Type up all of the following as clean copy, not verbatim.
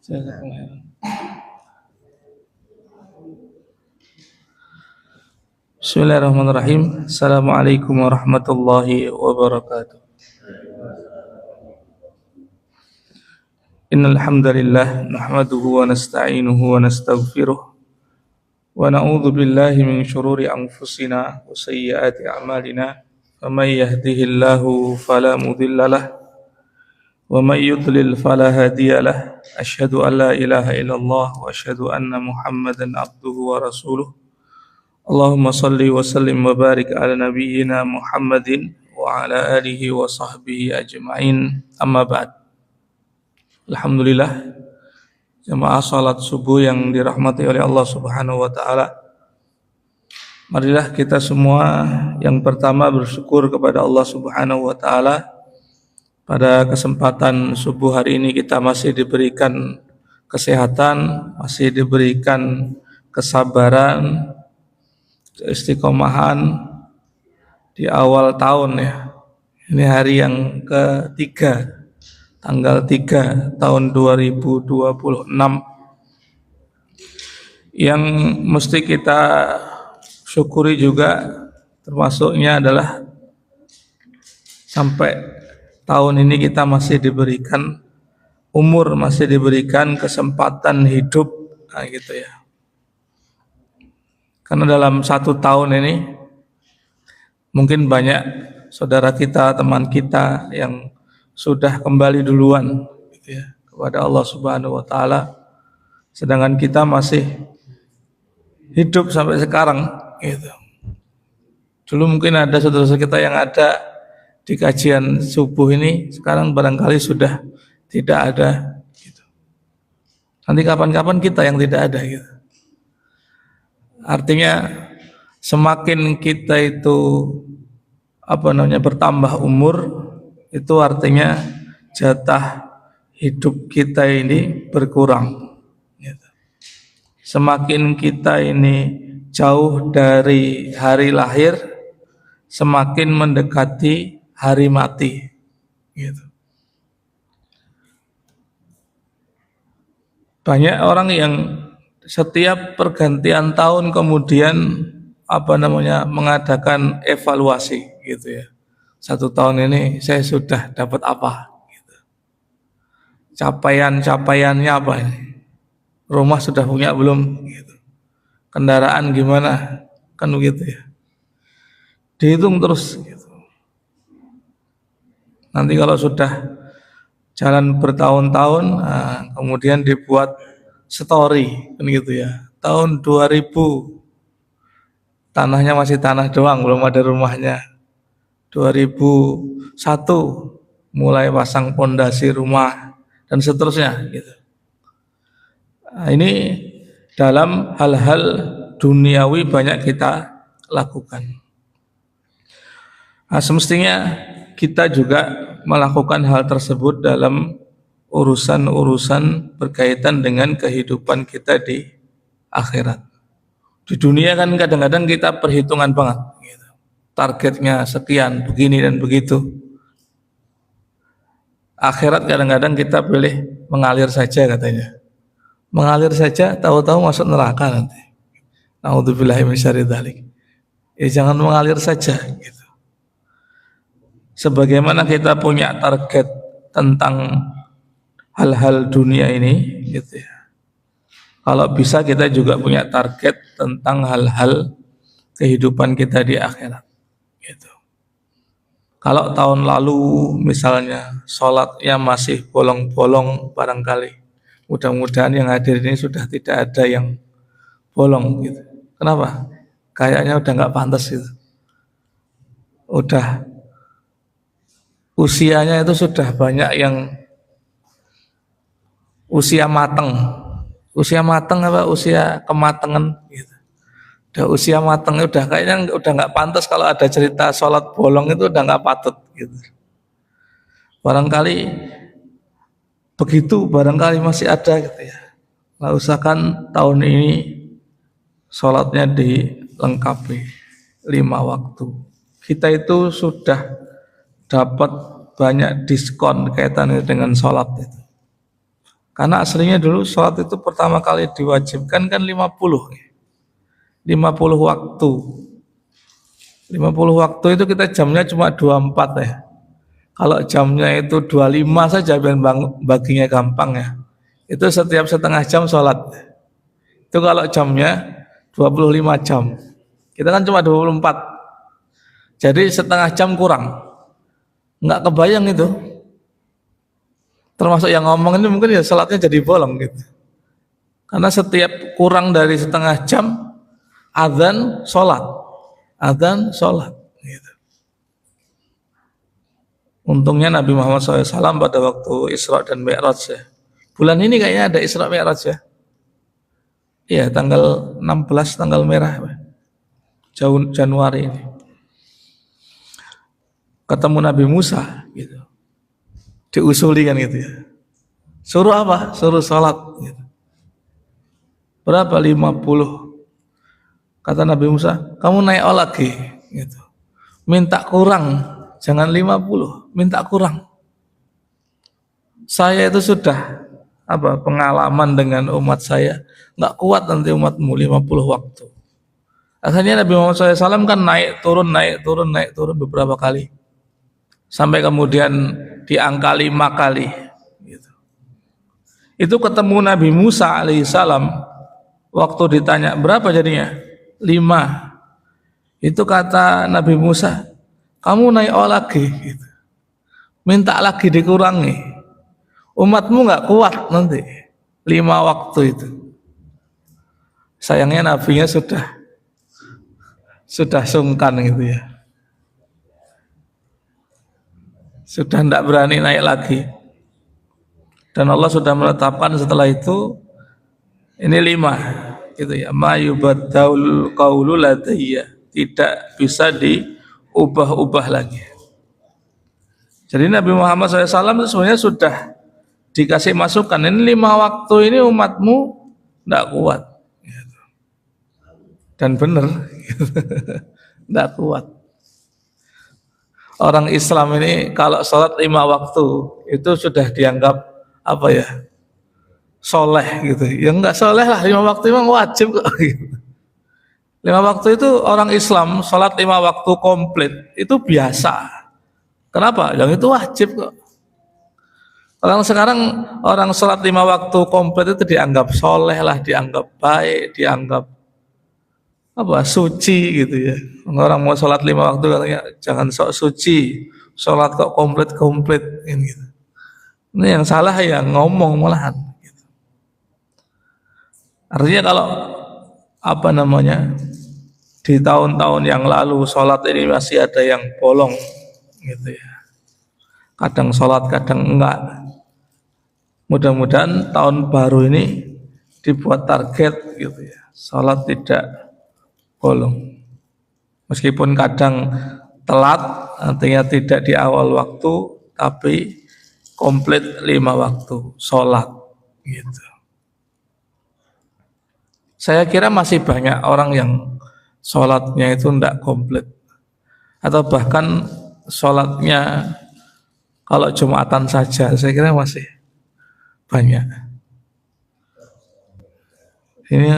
Bismillahirrahmanirrahim. Assalamualaikum warahmatullahi wabarakatuh. Innal hamdalillah nahmaduhu wa nasta'inuhu wa nastaghfiruh wa na'udzu billahi min shururi anfusina wa sayyiati a'malina. Faman yahdihillahu fala mudhillalah wa may yudlil fala hadiyalah. Asyhadu an la ilaha illallah wa asyhadu anna Muhammadan abduhu wa rasuluh. Allahumma salli wa sallim wa barik ala nabiyyina Muhammadin wa ala alihi wa sahbihi ajma'in. Amma ba'd. Alhamdulillah, jamaah salat subuh yang dirahmati oleh Allah Subhanahu wa taala. Marilah kita semua yang pertama bersyukur kepada Allah Subhanahu wa taala. Pada kesempatan subuh hari ini kita masih diberikan kesehatan, masih diberikan kesabaran, istiqomahan di awal tahun ya. Ini hari yang ketiga, tanggal 3 tahun 2026, yang mesti kita syukuri juga, termasuknya adalah sampai tahun ini kita masih diberikan umur, masih diberikan kesempatan hidup, nah gitu ya. Karena dalam 1 tahun ini mungkin banyak saudara kita, teman kita yang sudah kembali duluan gitu ya, kepada Allah Subhanahu wa taala, sedangkan kita masih hidup sampai sekarang gitu. Dulu mungkin ada saudara-saudara kita yang ada di kajian subuh ini, sekarang barangkali sudah tidak ada gitu. Nanti kapan-kapan kita yang tidak ada gitu. Artinya semakin kita itu bertambah umur, itu artinya jatah hidup kita ini berkurang. Semakin kita ini jauh dari hari lahir, semakin mendekati hari mati. Gitu. Banyak orang yang setiap pergantian tahun kemudian mengadakan evaluasi gitu ya. 1 tahun ini saya sudah dapat apa gitu. Capaiannya apa ini? Rumah sudah punya belum gitu. Kendaraan gimana? Kan begitu ya. Dihitung terus gitu. Nanti kalau sudah jalan bertahun-tahun, kemudian dibuat story kan gitu ya. Tahun 2000 tanahnya masih tanah doang, belum ada rumahnya. 2001 mulai pasang pondasi rumah dan seterusnya gitu. Nah, ini dalam hal-hal duniawi banyak kita lakukan. Nah, semestinya kita juga melakukan hal tersebut dalam urusan-urusan berkaitan dengan kehidupan kita di akhirat. Di dunia kan kadang-kadang kita perhitungan banget gitu. Targetnya sekian, begini dan begitu. Akhirat kadang-kadang kita pilih mengalir saja katanya. Mengalir saja, tahu-tahu masuk neraka nanti. Na'udzubillahi min syarri dzalik. Jangan mengalir saja gitu. Sebagaimana kita punya target tentang hal-hal dunia ini gitu ya. Kalau bisa kita juga punya target tentang hal-hal kehidupan kita di akhirat gitu. Kalau tahun lalu misalnya sholatnya masih bolong-bolong barangkali, mudah-mudahan yang hadir ini sudah tidak ada yang bolong gitu. Kenapa? Kayaknya udah nggak pantas gitu. Udah usianya itu sudah banyak yang usia mateng apa usia kematangan gitu. Udah usia mateng, udah kayaknya udah nggak pantas kalau ada cerita sholat bolong, itu udah nggak patut gitu. Barangkali begitu, barangkali masih ada gitu ya. Nggak usahkan tahun ini sholatnya dilengkapi 5 waktu. Kita itu sudah dapat banyak diskon kaitannya dengan sholat itu. Karena aslinya dulu sholat itu pertama kali diwajibkan kan 50. 50 waktu. 50 waktu itu kita jamnya cuma 24 ya. Kalau jamnya itu 25 saja biar baginya gampang ya. Itu setiap setengah jam sholat. Itu kalau jamnya 25 jam. Kita kan cuma 24. Jadi setengah jam kurang. Nggak kebayang itu. Termasuk yang ngomong ini mungkin ya sholatnya jadi bolong gitu. Karena setiap kurang dari setengah jam adzan sholat. Adzan sholat gitu. Untungnya Nabi Muhammad SAW pada waktu Isra dan Mi'raj ya. Bulan ini kayaknya ada Isra Mi'raj ya. Iya, tanggal 16 tanggal merah. Januari ini. Ketemu Nabi Musa gitu. Diusuli kan gitu ya. Suruh apa? Suruh sholat gitu. Berapa? 50. Kata Nabi Musa, kamu naik lagi gitu. Minta kurang, jangan 50, minta kurang. Saya itu sudah pengalaman dengan umat saya, nggak kuat nanti umatmu 50 waktu. Akhirnya Nabi Muhammad SAW kan naik turun beberapa kali. Sampai kemudian di angka 5 kali gitu. Itu ketemu Nabi Musa alaihissalam, waktu ditanya berapa jadinya 5, itu kata Nabi Musa, kamu naik lagi gitu. Minta lagi dikurangi, umatmu nggak kuat nanti 5 waktu itu. Sayangnya nabinya sudah sungkan gitu ya, sudah tidak berani naik lagi. Dan Allah sudah menetapkan setelah itu ini 5 gitu ya, ma yubaddaul qaulu ladayya, tidak bisa diubah-ubah lagi. Jadi Nabi Muhammad SAW itu sebenarnya sudah dikasih masukan, ini 5 waktu ini umatmu tidak kuat gitu. Dan benar gitu. Tidak kuat. Orang Islam ini kalau sholat 5 waktu itu sudah dianggap soleh gitu. Ya enggak soleh lah, 5 waktu memang wajib kok gitu. 5 waktu itu orang Islam sholat 5 waktu komplit itu biasa. Kenapa? Yang itu wajib kok. Kalau sekarang orang sholat 5 waktu komplit itu dianggap soleh lah, dianggap baik, dianggap suci gitu ya. Orang mau sholat 5 waktu katanya jangan sok suci, sholat kok komplit gitu. Ini yang salah ya ngomong malahan. Artinya kalau di tahun-tahun yang lalu sholat ini masih ada yang bolong gitu ya. Kadang sholat, kadang enggak. Mudah-mudahan tahun baru ini dibuat target gitu ya. Sholat tidak bolong. Meskipun kadang telat, artinya tidak di awal waktu, tapi komplit 5 waktu sholat gitu. Saya kira masih banyak orang yang sholatnya itu tidak komplit, atau bahkan sholatnya kalau Jumatan saja, saya kira masih banyak. Ini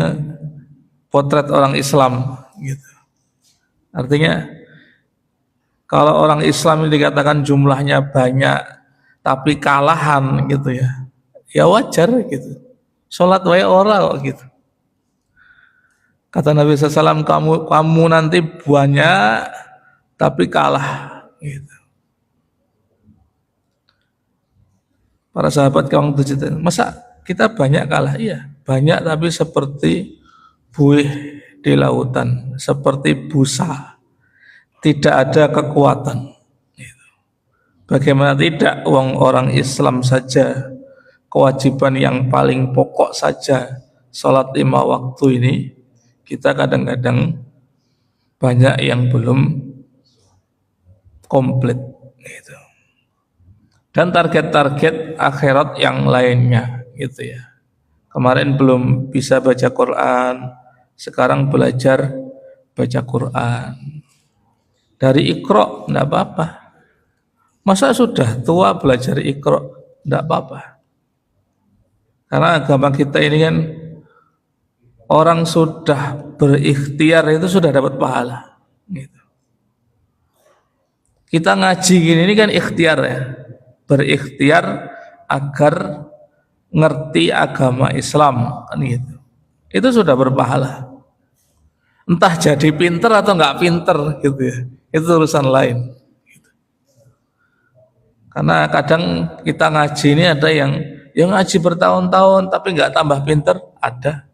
potret orang Islam gitu. Artinya kalau orang Islam ini dikatakan jumlahnya banyak tapi kalahan gitu ya wajar gitu. Sholat wae ora gitu. Kata Nabi SAW, kamu nanti banyak tapi kalah gitu. Para sahabat kamu bercerita, masa kita banyak kalah? Iya, banyak tapi seperti buih di lautan, seperti busa, tidak ada kekuatan gitu. Bagaimana tidak orang Islam saja, kewajiban yang paling pokok saja, sholat 5 waktu ini, kita kadang-kadang banyak yang belum komplit gitu. Dan target-target akhirat yang lainnya gitu ya. Kemarin belum bisa baca Quran, sekarang belajar baca Quran. Dari Iqra enggak apa-apa. Masa sudah tua belajar Iqra enggak apa-apa. Karena agama kita ini kan orang sudah berikhtiar itu sudah dapat pahala. Gitu. Kita ngaji gini ini kan ikhtiar ya, berikhtiar agar ngerti agama Islam kan gitu. Itu sudah berpahala. Entah jadi pinter atau nggak pinter gitu ya, itu urusan lain. Karena kadang kita ngaji ini ada yang ngaji bertahun-tahun tapi nggak tambah pinter, ada.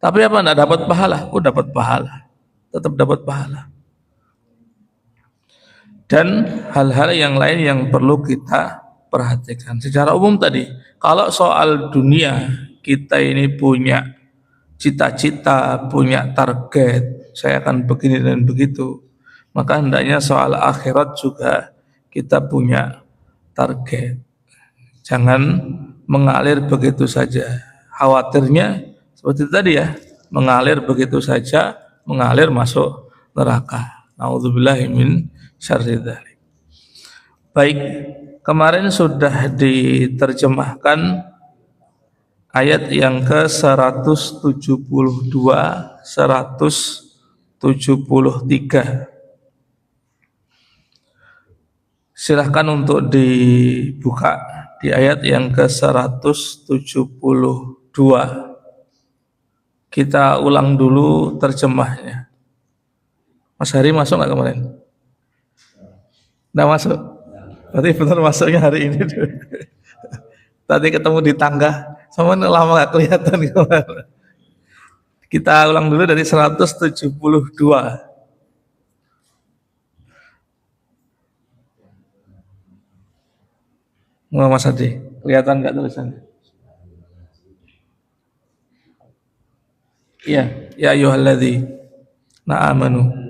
Tapi apa nggak dapat pahala? Oh dapat pahala, tetap dapat pahala. Dan hal-hal yang lain yang perlu kita perhatikan. Secara umum tadi, kalau soal dunia kita ini punya cita-cita, punya target, saya akan begini dan begitu. Maka hendaknya soal akhirat juga kita punya target. Jangan mengalir begitu saja. Khawatirnya seperti tadi ya, mengalir begitu saja, mengalir masuk neraka. Nauzubillahi min syarri dzalik. Baik, kemarin sudah diterjemahkan ayat yang ke-172, 173. Silahkan untuk dibuka di ayat yang ke-172. Kita ulang dulu terjemahnya. Mas Hari masuk nggak kemarin? Nggak masuk? Berarti benar masuknya hari ini. Tadi ketemu di tangga, sama lama nggak kelihatan kemarin. Kita ulang dulu dari 172. Mas Adi, kelihatan nggak tulisannya? Iya, ya ayyuhalladzi na'amanu.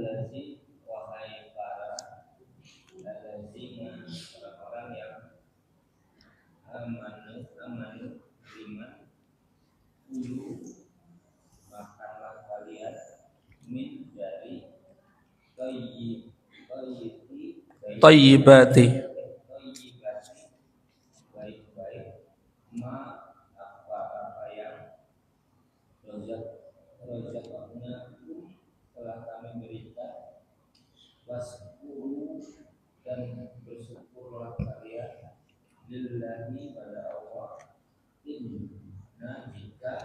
Thayyibati.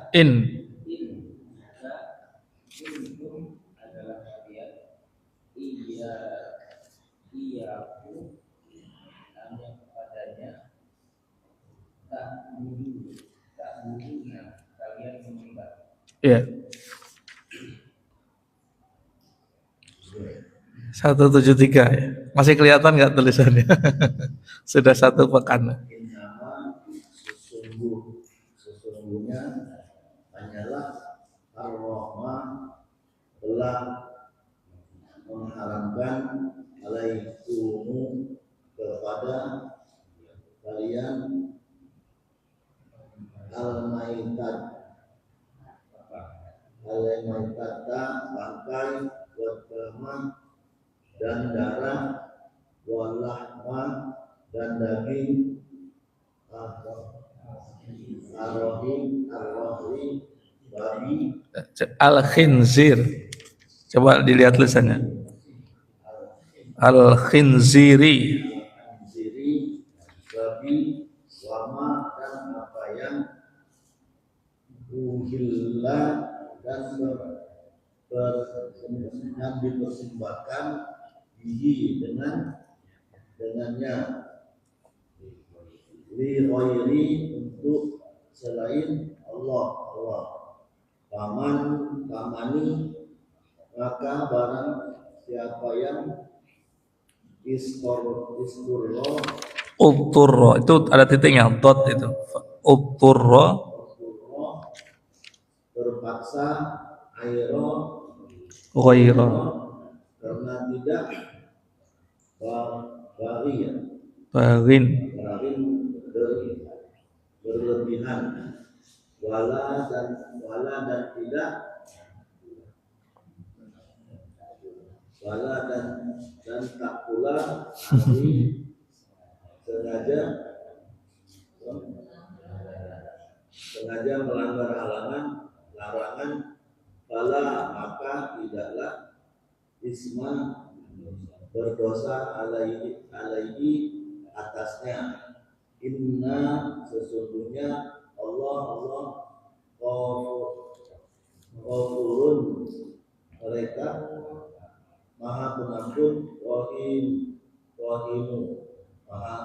In ya. 173 ya. Masih kelihatan nggak tulisannya? Sudah satu pekan. Sesungguhnya hanyalah Ar-Rahman telah mengharamkan alaikumu kepada kalian al-maitata bangkai wad-dama dan darah walahma dan daging ar-rahim babi Al-khinzir. Coba dilihat tulisannya. Al-khinziri. babi wama dan apa yang uhilla dan dipersembahkan bihi dengannya li ghairi untuk selain Allah. Pamani maka barang siapa yang Utturro itu ada titiknya, dot itu. Utturro terpaksa airo ghaira karena tidak bagin berlebihan wala dan tidak dan tak pula sengaja sengaja melanggar larangan, fala maka tidaklah isma berdosa alaihi atasnya. Inna sesungguhnya Allah ghafurun mereka maha pengampun, rahimu maha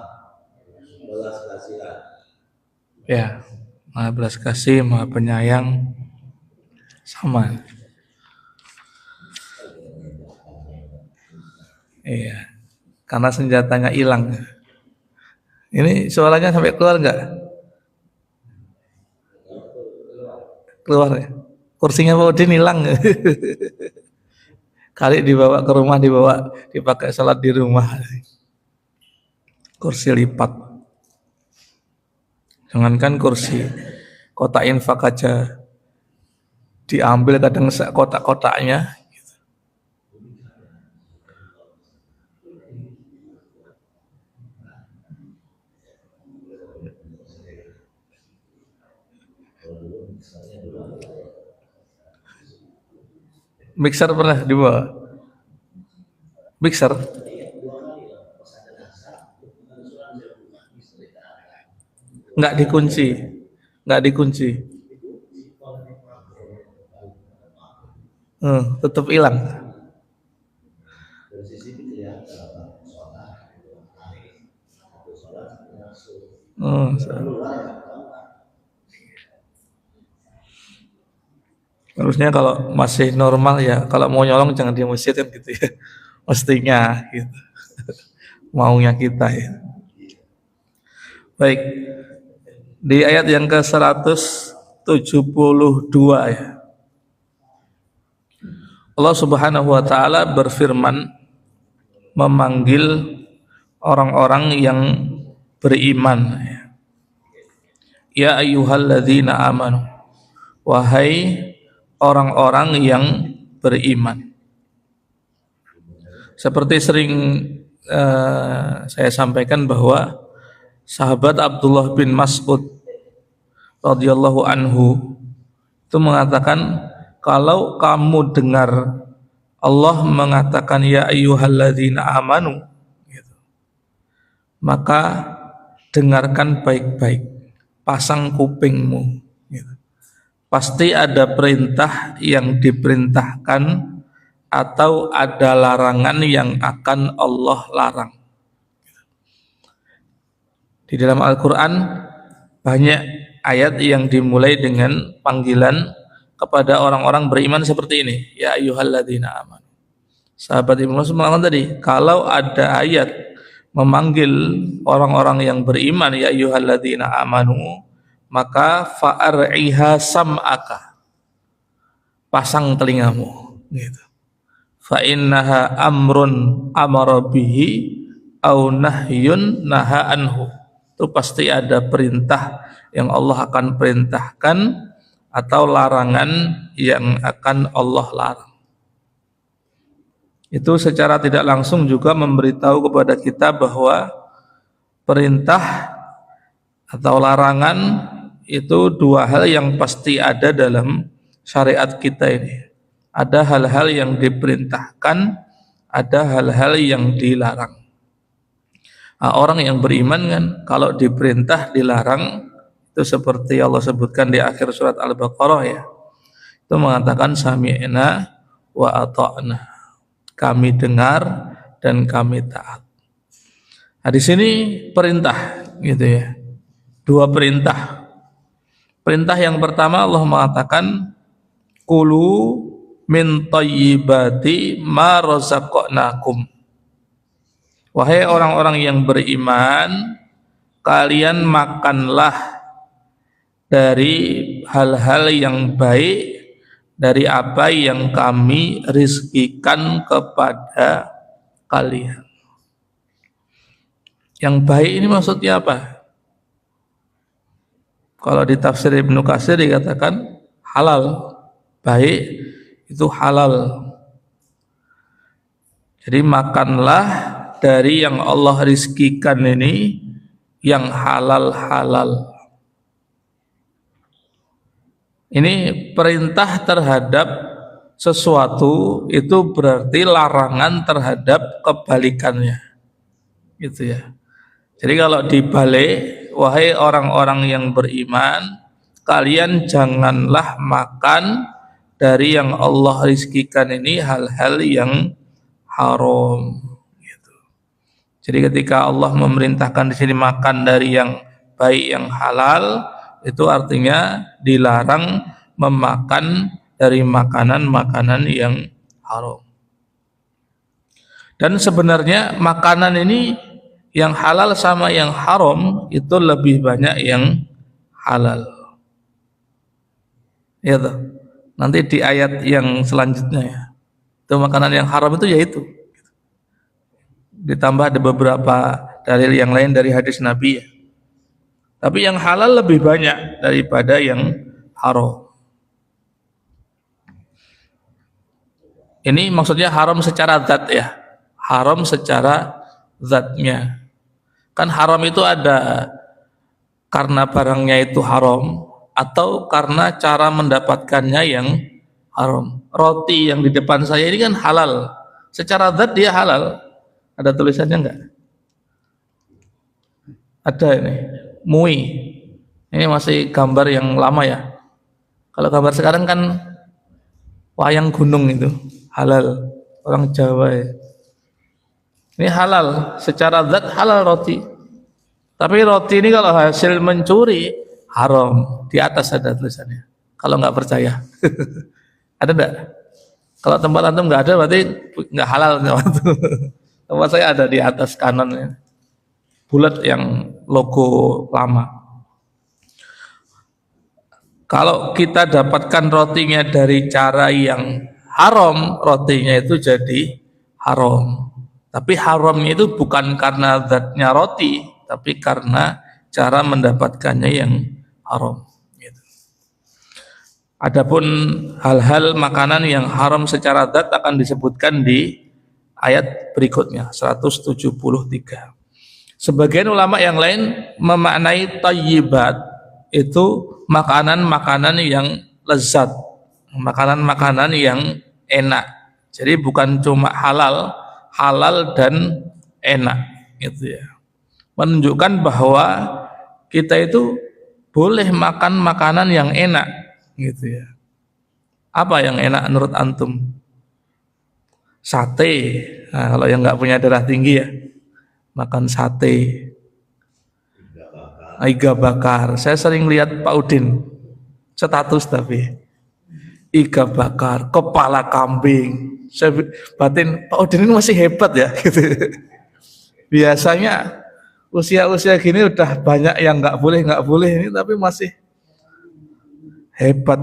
belas kasihan. Ya, maha belas kasih, maha penyayang, sama. Iya, karena senjatanya hilang. Ini suaranya sampai keluar nggak? Keluar ya. Kursinya Pak Udin hilang. Kali dibawa ke rumah, dipakai salat di rumah. Kursi lipat. Jangankan kursi, kotak infak aja diambil kadang kotak-kotaknya. Mixer pernah dibawa? Mixer? Nggak dikunci. Tetap hilang. Harusnya kalau masih normal ya, kalau mau nyolong jangan di masjid kan gitu ya. Mestinya gitu. Maunya kita ya. Baik. Di ayat yang ke-172 ya. Allah Subhanahu wa taala berfirman memanggil orang-orang yang beriman ya. Ya ayyuhalladzina amanu, wahai orang-orang yang beriman. Seperti sering saya sampaikan bahwa sahabat Abdullah bin Mas'ud radhiyallahu anhu itu mengatakan, kalau kamu dengar Allah mengatakan ya ayyuhalladzina amanu gitu, maka dengarkan baik-baik, pasang kupingmu gitu. Pasti ada perintah yang diperintahkan atau ada larangan yang akan Allah larang. Di dalam Al-Quran banyak ayat yang dimulai dengan panggilan kepada orang-orang beriman seperti ini, ya ayyuhalladzina amanu. Sahabat Ibnu Mas'ud mengatakan tadi, kalau ada ayat memanggil orang-orang yang beriman ya ayyuhalladzina amanu, maka fa'ar'iha sam'aka, pasang telingamu gitu. Fa innaha amrun amara bihi au nahyun naha anhu. Itu pasti ada perintah yang Allah akan perintahkan atau larangan yang akan Allah larang. Itu secara tidak langsung juga memberitahu kepada kita bahwa perintah atau larangan itu dua hal yang pasti ada dalam syariat kita ini. Ada hal-hal yang diperintahkan, ada hal-hal yang dilarang. Nah, orang yang beriman kan kalau diperintah dilarang itu seperti Allah sebutkan di akhir surat Al-Baqarah ya. Itu mengatakan sami'na wa ata'na. Kami dengar dan kami taat. Nah, di sini perintah gitu ya. Dua perintah. Perintah yang pertama Allah mengatakan kulu min thayyibati ma razaqnakum. Wahai orang-orang yang beriman, kalian makanlah dari hal-hal yang baik dari apa yang kami rizkikan kepada kalian. Yang baik ini maksudnya apa? Kalau di tafsir Ibnu Katsir dikatakan halal. Baik itu halal. Jadi makanlah dari yang Allah rizkikan ini yang halal-halal. Ini perintah terhadap sesuatu itu berarti larangan terhadap kebalikannya, gitu ya. Jadi kalau dibalik, wahai orang-orang yang beriman, kalian janganlah makan dari yang Allah rizkikan ini hal-hal yang haram. Gitu. Jadi ketika Allah memerintahkan di sini makan dari yang baik, yang halal, itu artinya dilarang memakan dari makanan-makanan yang haram. Dan sebenarnya makanan ini yang halal sama yang haram itu lebih banyak yang halal. Ya toh. Nanti di ayat yang selanjutnya ya. Itu makanan yang haram itu yaitu. Ditambah ada beberapa dalil yang lain dari hadis Nabi ya. Tapi yang halal lebih banyak daripada yang haram. Ini maksudnya haram secara zat ya. Haram secara zatnya. Kan haram itu ada karena barangnya itu haram atau karena cara mendapatkannya yang haram. Roti yang di depan saya ini kan halal. Secara zat dia halal. Ada tulisannya enggak? Ada ini. Mui. Ini masih gambar yang lama ya. Kalau gambar sekarang kan wayang gunung itu halal. Orang Jawa ya. Ini halal, secara zat halal roti. Tapi roti ini kalau hasil mencuri haram. Di atas ada tulisannya. Kalau nggak percaya, ada nggak? Kalau tempat antum nggak ada berarti nggak halal. Tempat saya ada di atas kanan ya. Bulat yang logo lama. Kalau kita dapatkan rotinya dari cara yang haram, rotinya itu jadi haram. Tapi haramnya itu bukan karena zatnya roti, tapi karena cara mendapatkannya yang haram. Gitu. Adapun hal-hal makanan yang haram secara zat akan disebutkan di ayat berikutnya, 173. Sebagian ulama yang lain memaknai thayyibat itu makanan-makanan yang lezat, makanan-makanan yang enak. Jadi bukan cuma halal dan enak gitu ya. Menunjukkan bahwa kita itu boleh makan makanan yang enak gitu ya. Apa yang enak menurut antum? Sate. Nah, kalau yang nggak punya darah tinggi ya makan sate. Iga bakar. Saya sering lihat Pak Udin status tapi iga bakar, kepala kambing. Saya batin Pak Udin ini masih hebat ya gitu. Biasanya usia-usia gini udah banyak yang nggak boleh ini tapi masih hebat.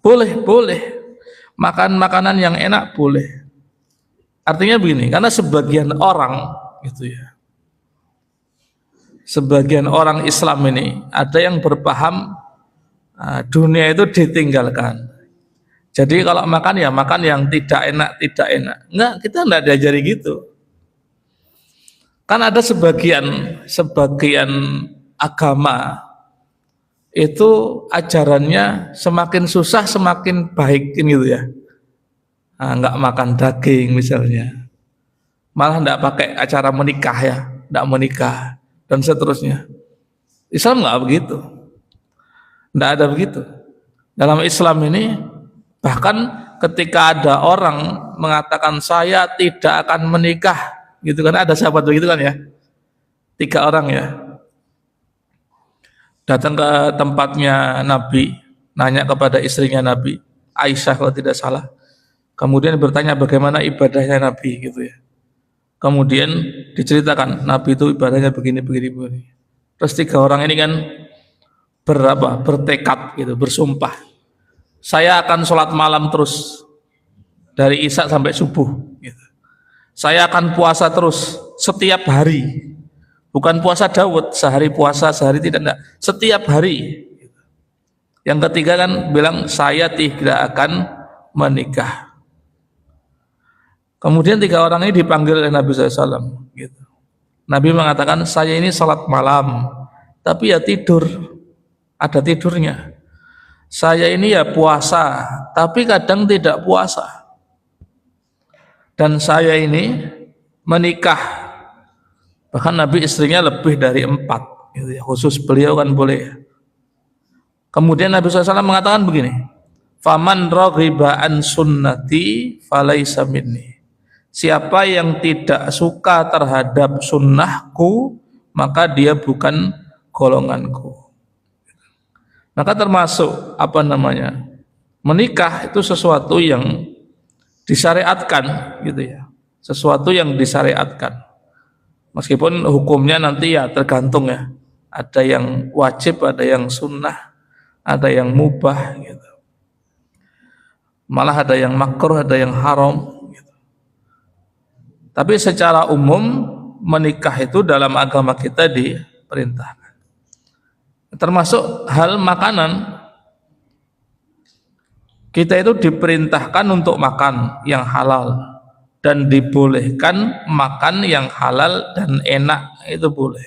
Boleh makan makanan yang enak boleh. Artinya begini, karena sebagian orang gitu ya. Sebagian orang Islam ini ada yang berpaham dunia itu ditinggalkan. Jadi kalau makan ya makan yang tidak enak. Enggak, kita enggak diajari gitu. Kan ada sebagian agama itu ajarannya semakin susah semakin baik gitu ya. Nah, enggak makan daging misalnya. Malah enggak pakai acara menikah ya, enggak menikah dan seterusnya. Islam enggak begitu. Enggak ada begitu. Dalam Islam ini bahkan ketika ada orang mengatakan saya tidak akan menikah, gitu kan, ada sahabat begitu kan ya, 3 orang ya, datang ke tempatnya Nabi, nanya kepada istrinya Nabi, Aisyah kalau tidak salah, kemudian bertanya bagaimana ibadahnya Nabi gitu ya, kemudian diceritakan Nabi itu ibadahnya begini. Terus 3 orang ini kan bertekad gitu, bersumpah, saya akan sholat malam terus dari Isya sampai subuh gitu. Saya akan puasa terus setiap hari, bukan puasa Daud sehari puasa sehari tidak, setiap hari. Yang ketiga kan bilang saya tidak akan menikah. Kemudian 3 orang ini dipanggil oleh Nabi SAW gitu. Nabi mengatakan saya ini sholat malam tapi ya tidur, ada tidurnya. saya ini ya puasa, tapi kadang tidak puasa. Dan saya ini menikah, bahkan Nabi istrinya lebih dari 4, gitu ya. Khusus beliau kan boleh. Kemudian Nabi SAW mengatakan begini, faman raghiba an sunnati falaisa minni. Siapa yang tidak suka terhadap sunnahku, maka dia bukan golonganku. Maka termasuk menikah itu sesuatu yang disyariatkan, gitu ya. Sesuatu yang disyariatkan. Meskipun hukumnya nanti ya tergantung ya. Ada yang wajib, ada yang sunnah, ada yang mubah, gitu. Malah ada yang makruh, ada yang haram, gitu. Tapi secara umum menikah itu dalam agama kita diperintahkan. Termasuk hal makanan, kita itu diperintahkan untuk makan yang halal dan dibolehkan makan yang halal dan enak, itu boleh.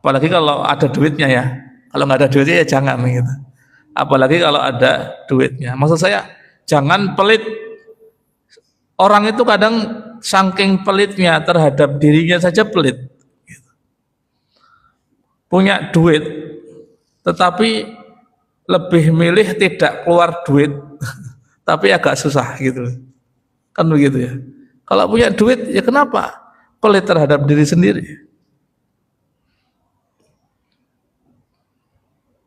Apalagi kalau ada duitnya ya. Kalau nggak ada duitnya ya jangan, gitu. Apalagi kalau ada duitnya. Maksud saya jangan pelit. Orang itu kadang saking pelitnya terhadap dirinya saja pelit. Punya duit, tetapi lebih milih tidak keluar duit, tapi agak susah, gitu. Kan begitu ya. Kalau punya duit, ya kenapa pelit terhadap diri sendiri?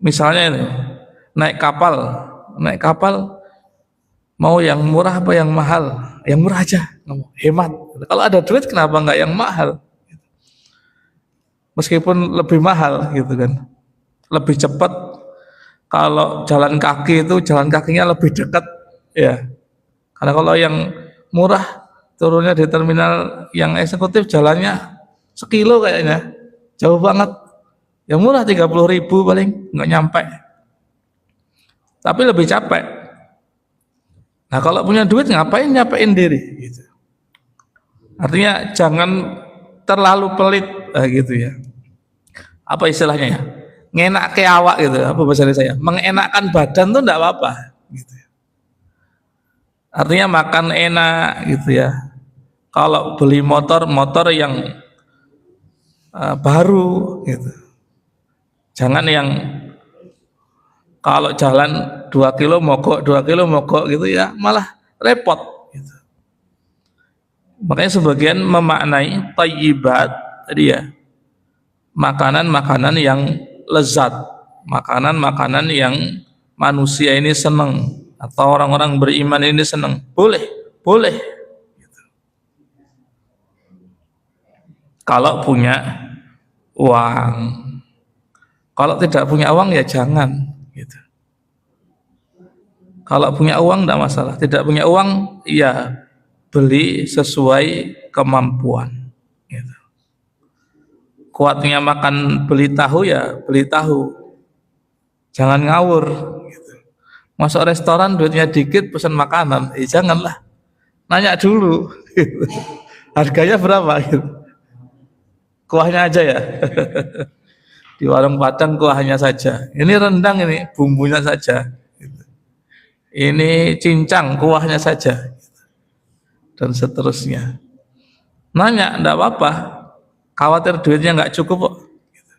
Misalnya ini, naik kapal mau yang murah apa yang mahal? Yang murah aja, hemat. Kalau ada duit kenapa nggak yang mahal? Meskipun lebih mahal, gitu kan, lebih cepat. Kalau jalan kaki itu jalan kakinya lebih dekat, ya. Karena kalau yang murah turunnya di terminal yang eksekutif jalannya sekilo kayaknya, jauh banget. Yang murah 30.000 paling, nggak nyampe. Tapi lebih capek. Nah kalau punya duit ngapain nyapein diri, gitu. Artinya jangan terlalu pelit, gitu ya. Apa istilahnya ya? Ngenak ke awak, gitu. Apa bahasa saya? Mengenakkan badan tuh enggak apa-apa, gitu. Artinya makan enak, gitu ya. Kalau beli motor yang baru, gitu. Jangan yang kalau jalan 2 kilo mogok gitu ya, malah repot, gitu. Makanya sebagian memaknai thayyibat tadi ya, makanan-makanan yang lezat, makanan-makanan yang manusia ini senang atau orang-orang beriman ini senang, boleh, gitu. Kalau punya uang. Kalau tidak punya uang ya jangan, gitu. Kalau punya uang tidak masalah, tidak punya uang ya beli sesuai kemampuan, gitu. Kuatnya makan beli tahu ya beli tahu, jangan ngawur, gitu. Masuk restoran duitnya dikit pesan makanan, janganlah, nanya dulu, gitu. Harganya berapa, gitu. Kuahnya aja ya. Di warung Padang kuahnya saja, ini rendang ini bumbunya saja, gitu. Ini cincang kuahnya saja, gitu. Dan seterusnya. Nanya enggak apa-apa, khawatir duitnya nggak cukup kok, gitu.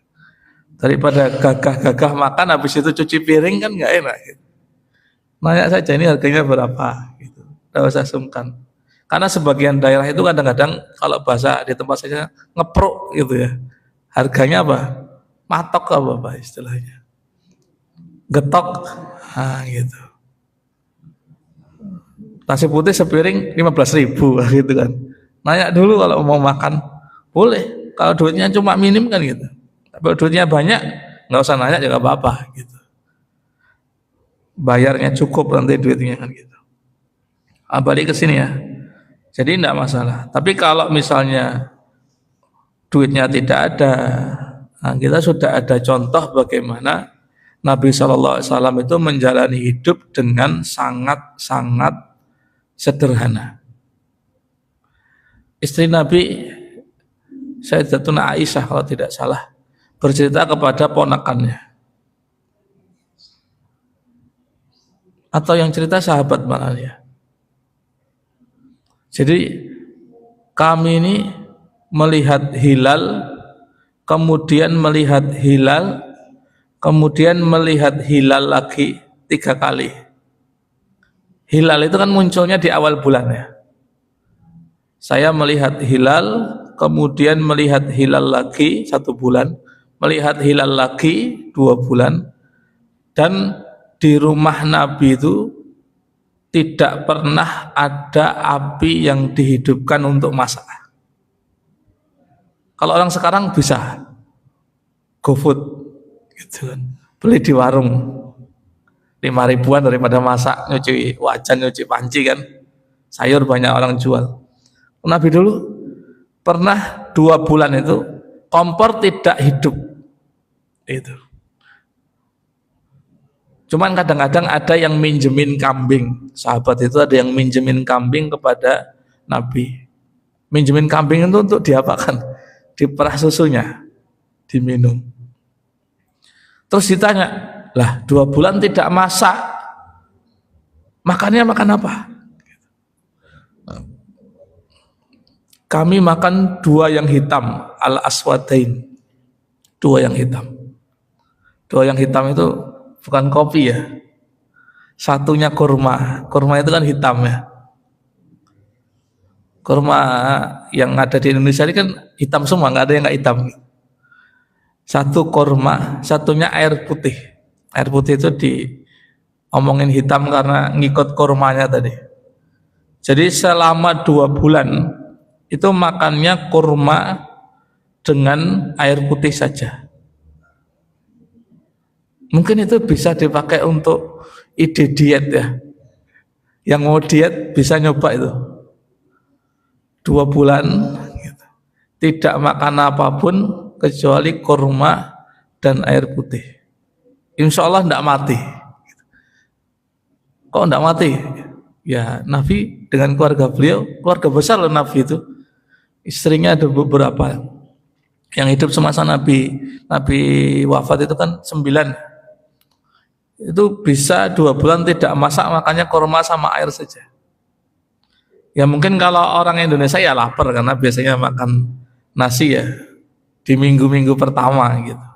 Daripada gagah-gagah makan habis itu cuci piring kan nggak enak, gitu. Nanya saja ini harganya berapa, gitu. Nggak usah sungkan. Karena sebagian daerah itu kadang-kadang kalau bahasa di tempat saya ngepruk, gitu ya. Harganya apa? Matok apa istilahnya, getok, gitu. Nasi putih sepiring 15.000, gitu kan. Nanya dulu kalau mau makan, boleh. Kalau duitnya cuma minim kan, gitu. Tapi kalau duitnya banyak, nggak usah nanya juga apa-apa, gitu. Bayarnya cukup nanti duitnya kan, gitu. Balik ke sini ya. Jadi tidak masalah. Tapi kalau misalnya duitnya tidak ada, kita sudah ada contoh bagaimana Nabi SAW itu menjalani hidup dengan sangat-sangat sederhana. Istri Nabi Sayyidatuna Aisyah kalau tidak salah bercerita kepada ponakannya, atau yang cerita sahabat malah ya. Jadi kami ini melihat hilal, kemudian melihat hilal, kemudian melihat hilal lagi 3 kali. Hilal itu kan munculnya di awal bulan ya. Saya melihat hilal, kemudian melihat hilal lagi 1 bulan, melihat hilal lagi 2 bulan, dan di rumah Nabi itu tidak pernah ada api yang dihidupkan untuk masak. Kalau orang sekarang bisa GoFood gitu kan, beli di warung 5 ribuan daripada masak, nyuci wajan, nyuci panci kan, sayur banyak orang jual. Nabi dulu pernah 2 bulan itu kompor tidak hidup itu. Cuman kadang-kadang ada yang minjemin kambing, sahabat itu ada yang minjemin kambing kepada Nabi. Minjemin kambing itu untuk diapakan? Diperah susunya, diminum. Terus ditanya, lah 2 bulan tidak masak, makannya makan apa? Kami makan 2 yang hitam, al-aswadain, 2 yang hitam. 2 yang hitam itu bukan kopi ya, satunya kurma. Kurma itu kan hitam ya. Kurma yang ada di Indonesia ini kan hitam semua, nggak ada yang nggak hitam. Satu kurma, satunya air putih. Air putih itu diomongin hitam karena ngikut kurmanya tadi. Jadi selama 2 bulan itu makannya kurma dengan air putih saja. Mungkin itu bisa dipakai untuk ide diet ya. Yang mau diet bisa nyoba itu. 2 bulan gitu. Tidak makan apapun kecuali kurma dan air putih. Insya Allah tidak mati. Kok tidak mati? Ya Nabi dengan keluarga beliau, keluarga besar loh Nabi itu. Istrinya ada beberapa yang hidup semasa Nabi wafat itu kan 9. Itu bisa 2 bulan tidak masak, makanya kurma sama air saja. Ya mungkin kalau orang Indonesia ya lapar karena biasanya makan nasi ya di minggu-minggu pertama gitu.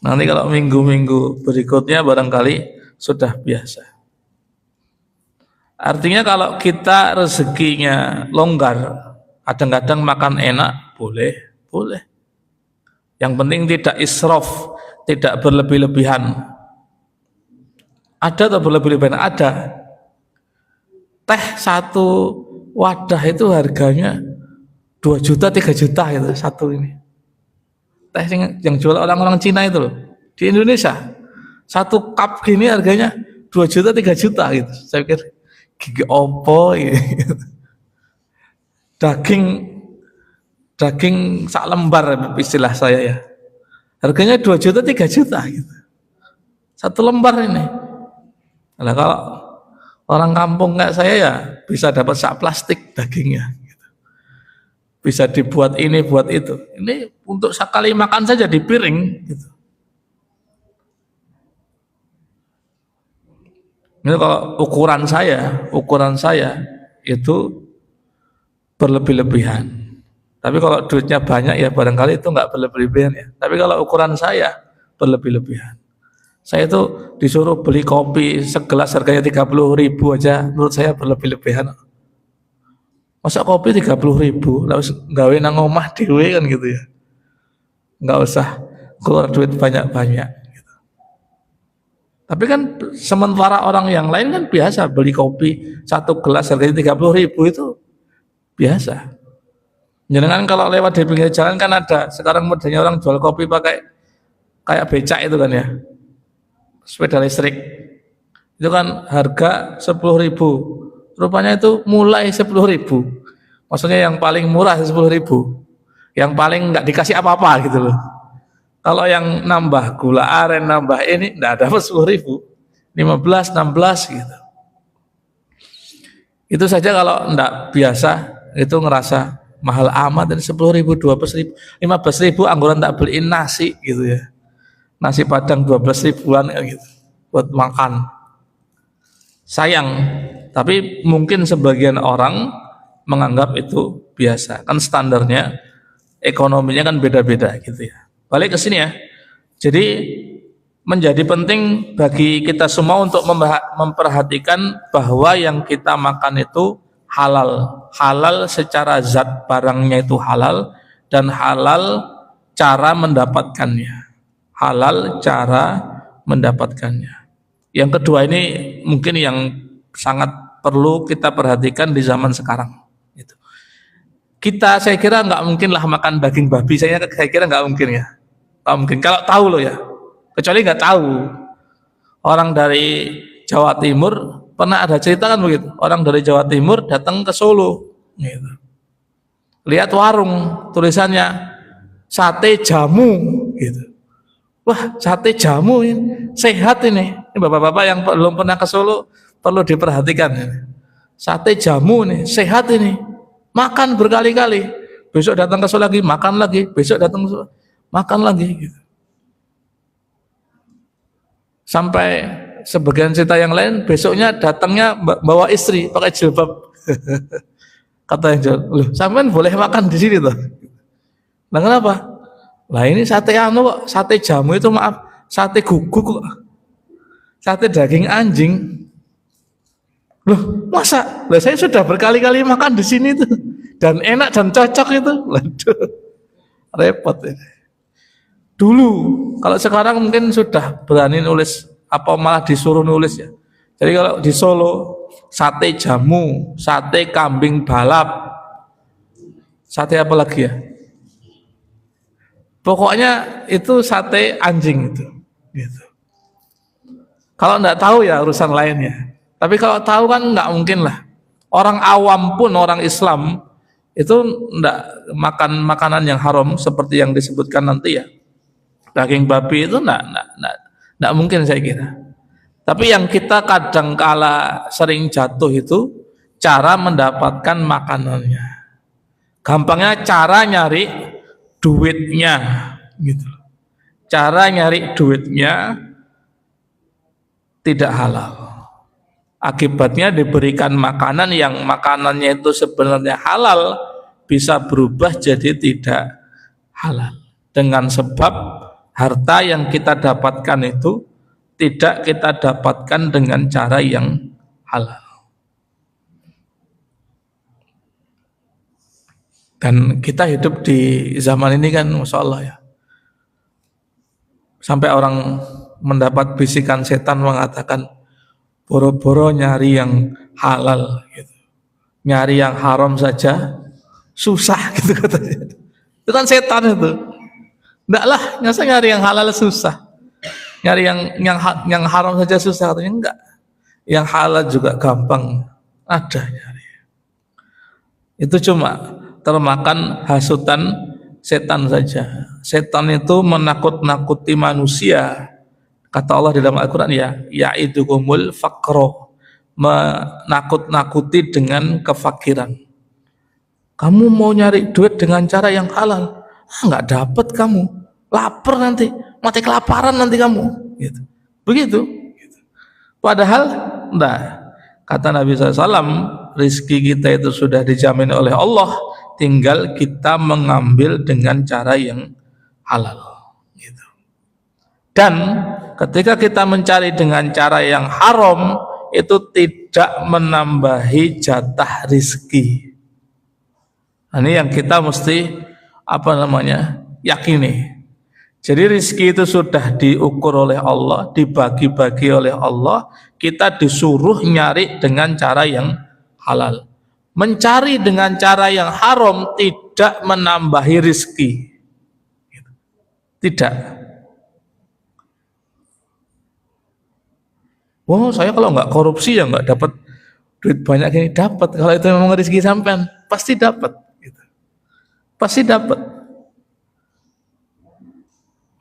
Nanti kalau minggu-minggu berikutnya barangkali sudah biasa. Artinya kalau kita rezekinya longgar, kadang-kadang makan enak, boleh. Yang penting tidak israf, tidak berlebih-lebihan. Ada atau berlebih-lebihan? Ada. Teh 1 wadah itu harganya 2 juta, 3 juta itu satu ini. Teh yang jual orang-orang Cina itu loh. Di Indonesia 1 cup gini harganya 2 juta, 3 juta gitu. Saya pikir gigi opo gitu. Daging sak lembar istilah saya ya. Harganya 2 juta, 3 juta gitu. 1 lembar ini. Nah, kalau orang kampung kayak saya ya bisa dapat sak plastik dagingnya gitu. Bisa dibuat ini, buat itu. Ini untuk sekali makan saja di piring gitu. Ini kalau ukuran saya itu berlebih-lebihan. Tapi kalau duitnya banyak ya barangkali itu enggak berlebih-lebihan ya. Tapi kalau ukuran saya berlebih-lebihan. Saya itu disuruh beli kopi segelas harganya 30.000 aja, menurut saya berlebih-lebihan. Masa kopi 30.000, lalu gawe nang omah dhewe kan gitu ya. Enggak usah keluar duit banyak-banyak gitu. Tapi kan sementara orang yang lain kan biasa beli kopi 1 gelas harganya 30.000 itu biasa. Jangan kalau lewat di pinggir jalan kan ada sekarang modelnya orang jual kopi pakai kayak becak itu kan ya. Sepeda listrik itu kan harga 10.000, rupanya itu mulai 10.000, maksudnya yang paling murah 10.000, yang paling nggak dikasih apa-apa gitu loh. Kalau yang nambah gula aren, nambah ini nggak dapat 10.000, 15, 16 gitu. Itu saja kalau nggak biasa itu ngerasa mahal amat, dari 10.000, 12.000, 15.000 angguran tak beliin nasi gitu ya. Nasi padang 12 ribuan ya gitu buat makan. sayang, tapi mungkin sebagian orang menganggap itu biasa. Kan standarnya ekonominya kan beda-beda gitu ya. Balik ke sini ya. Jadi menjadi penting bagi kita semua untuk memperhatikan bahwa yang kita makan itu halal. Halal secara zat barangnya itu halal, dan halal cara mendapatkannya. Halal cara mendapatkannya. Yang kedua ini mungkin yang sangat perlu kita perhatikan di zaman sekarang. Gitu. Kita saya kira nggak mungkin lah makan daging babi. Saya kira nggak mungkin ya. Nggak mungkin. Kalau tahu loh ya. Kecuali nggak tahu. Orang dari Jawa Timur pernah ada cerita kan begitu. Orang dari Jawa Timur datang ke Solo. Gitu. Lihat warung tulisannya sate jamu. Gitu. Wah, sate jamu ini sehat ini. Ini bapak-bapak yang belum pernah ke Solo perlu diperhatikan. Sate jamu nih sehat ini. Makan berkali-kali. Besok datang ke Solo lagi, makan lagi. Besok datang ke Solo, makan lagi. Gitu. Sampai sebagian cerita yang lain, besoknya datangnya bawa istri pakai jilbab. Kata yang jual, loh, sampean boleh makan di sini tuh. Nah kenapa? Lah ini sate anu kok, sate jamu itu maaf, sate guguk kok. Sate daging anjing. Loh, masa? Lah saya sudah berkali-kali makan di sini tuh. Dan enak dan cocok itu. Waduh. Repot ini. Dulu, kalau sekarang mungkin sudah berani nulis apa malah disuruh nulis ya. Jadi kalau di Solo sate jamu, sate kambing balap, sate apa lagi ya? Pokoknya itu sate anjing itu. Gitu. Kalau enggak tahu ya urusan lainnya. Tapi kalau tahu kan enggak mungkin lah. Orang awam pun orang Islam itu enggak makan makanan yang haram seperti yang disebutkan nanti ya. Daging babi itu enggak mungkin saya kira. Tapi yang kita kadang kala sering jatuh itu cara mendapatkan makanannya. Gampangnya cara nyari duitnya gitu. Cara nyari duitnya tidak halal. Akibatnya diberikan makanan yang makanannya itu sebenarnya halal bisa berubah jadi tidak halal. Dengan sebab harta yang kita dapatkan itu tidak kita dapatkan dengan cara yang halal. Dan kita hidup di zaman ini kan Masya Allah ya. Sampai orang mendapat bisikan setan mengatakan boro-boro nyari yang halal gitu. Nyari yang haram saja susah gitu katanya. Itu kan setan itu. Enggak lah, nyasa nyari yang halal susah. Nyari yang haram saja susah katanya, enggak. Yang halal juga gampang ada nyari. Itu cuma termakan hasutan setan saja. Setan itu menakut-nakuti manusia. Kata Allah di dalam Al-Quran ya, ya'idukumul faqro, menakut-nakuti dengan kefakiran. Kamu mau nyari duit dengan cara yang halal, nggak dapat kamu, lapar nanti, mati kelaparan nanti kamu. Gitu. Begitu. Gitu. Padahal, enggak. Kata Nabi SAW, rizki kita itu sudah dijamin oleh Allah, tinggal kita mengambil dengan cara yang halal. Gitu. Dan ketika kita mencari dengan cara yang haram, itu tidak menambahi jatah rizki. Ini yang kita mesti yakini. Jadi rizki itu sudah diukur oleh Allah, dibagi-bagi oleh Allah. Kita disuruh nyari dengan cara yang halal. Mencari dengan cara yang haram tidak menambahi rizki. Tidak. Wah, saya kalau nggak korupsi ya nggak dapat duit banyak ini. Dapat. Kalau itu memang rezeki sampean, pasti dapat. Gitu. Pasti dapat.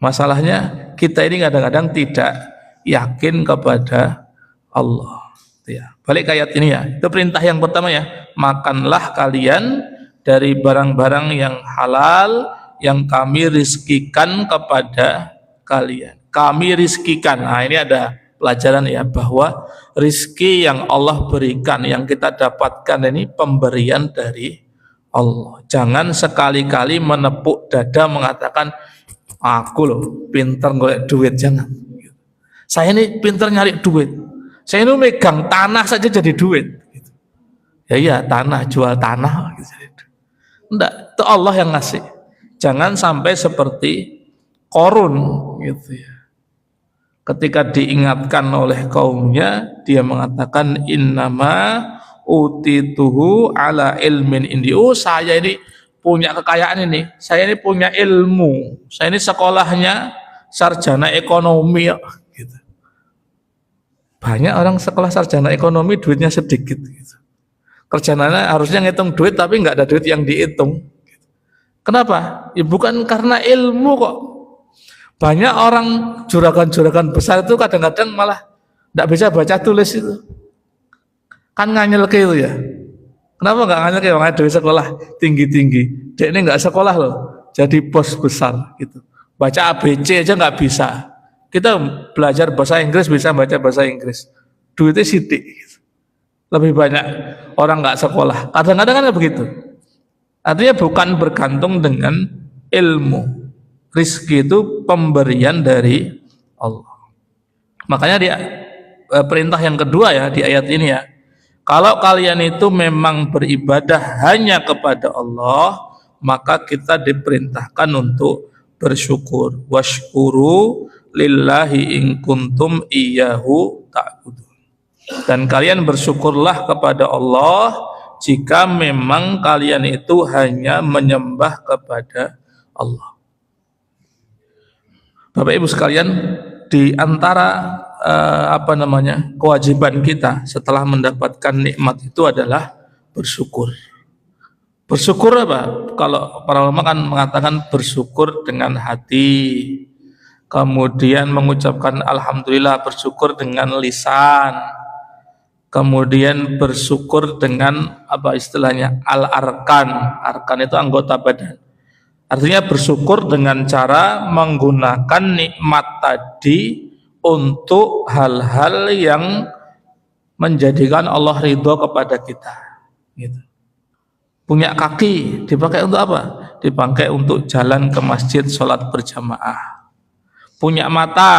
Masalahnya kita ini kadang-kadang tidak yakin kepada Allah. Ya. Balik ke ayat ini ya. Itu perintah yang pertama ya. Makanlah kalian dari barang-barang yang halal yang kami rizkikan kepada kalian. Kami rizkikan. Nah ini ada pelajaran ya, bahwa rizki yang Allah berikan, yang kita dapatkan ini pemberian dari Allah. Jangan sekali-kali menepuk dada mengatakan aku loh pinter golek duit, jangan. Saya ini pinter nyari duit. Saya ini megang tanah saja jadi duit. Ya iya, tanah, jual tanah. Enggak, itu Allah yang ngasih. Jangan sampai seperti Qarun gitu ya. Ketika diingatkan oleh kaumnya, dia mengatakan innama utituhu ala ilmin indi. Oh, saya ini punya kekayaan ini. Saya ini punya ilmu. Saya ini sekolahnya sarjana ekonomi gitu. Banyak orang sekolah sarjana ekonomi duitnya sedikit gitu. Kerjanya harusnya ngitung duit tapi nggak ada duit yang dihitung. Kenapa? Ya bukan karena ilmu kok. Banyak orang juragan-juragan besar itu kadang-kadang malah nggak bisa baca tulis itu. Kan nganyelke itu ya. Kenapa nggak nganyelke? Orang ada sekolah tinggi-tinggi. Dia ini nggak sekolah loh, jadi bos besar gitu. Baca ABC aja nggak bisa. Kita belajar bahasa Inggris bisa baca bahasa Inggris. Duitnya sidik. Gitu. Lebih banyak orang nggak sekolah. Kadang-kadang kan begitu. Artinya bukan bergantung dengan ilmu. Rizki itu pemberian dari Allah. Makanya dia perintah yang kedua ya di ayat ini ya. Kalau kalian itu memang beribadah hanya kepada Allah, maka kita diperintahkan untuk bersyukur. Washkuru lillahi in kuntum iyyahu ta'budun. Dan kalian bersyukurlah kepada Allah jika memang kalian itu hanya menyembah kepada Allah. Bapak Ibu sekalian, di antara kewajiban kita setelah mendapatkan nikmat itu adalah bersyukur. Bersyukur apa? Kalau para ulama kan mengatakan bersyukur dengan hati, kemudian mengucapkan alhamdulillah, bersyukur dengan lisan, kemudian bersyukur dengan apa istilahnya al-arkan. Arkan itu anggota badan. Artinya bersyukur dengan cara menggunakan nikmat tadi untuk hal-hal yang menjadikan Allah ridho kepada kita. Gitu. Punya kaki dipakai untuk apa? Dipakai untuk jalan ke masjid, sholat berjamaah. Punya mata